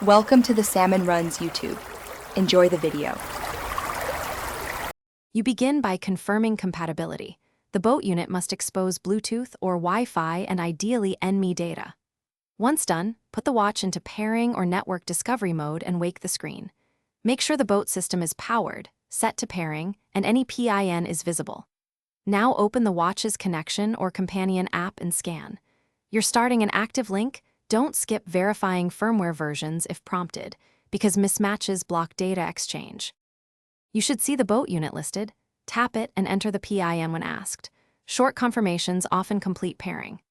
Welcome to the Salmon Runs YouTube. Enjoy the video. You begin by confirming compatibility. The boat unit must expose Bluetooth or Wi-Fi and ideally NME data. Once done, put the watch into pairing or network discovery mode and wake the screen. Make sure the boat system is powered, set to pairing, and any PIN is visible. Now open the watch's connection or companion app and scan. You're starting an active link. Don't skip verifying firmware versions if prompted, because mismatches block data exchange. You should see the boat unit listed. Tap it and enter the PIN when asked. Short confirmations often complete pairing.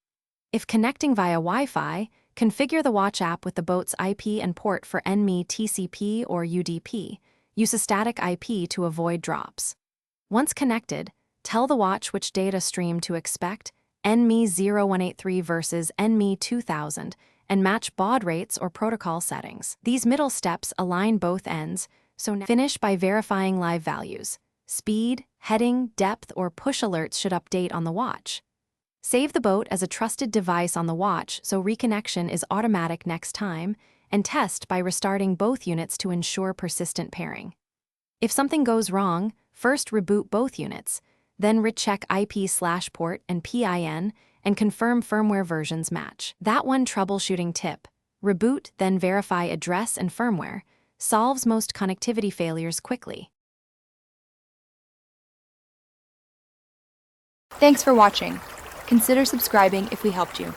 If connecting via Wi-Fi, configure the watch app with the boat's IP and port for NME TCP or UDP. Use a static IP to avoid drops. Once connected, tell the watch which data stream to expect, NME 0183 versus NME 2000, and match baud rates or protocol settings. These middle steps align both ends, so finish by verifying live values. Speed, heading, depth, or push alerts should update on the watch. Save the boat as a trusted device on the watch so reconnection is automatic next time, and test by restarting both units to ensure persistent pairing. If something goes wrong, first reboot both units, then recheck IP/port and PIN, and confirm firmware versions match. That one troubleshooting tip: reboot, then verify address and firmware, solves most connectivity failures quickly. Thanks for watching. Consider subscribing if we helped you.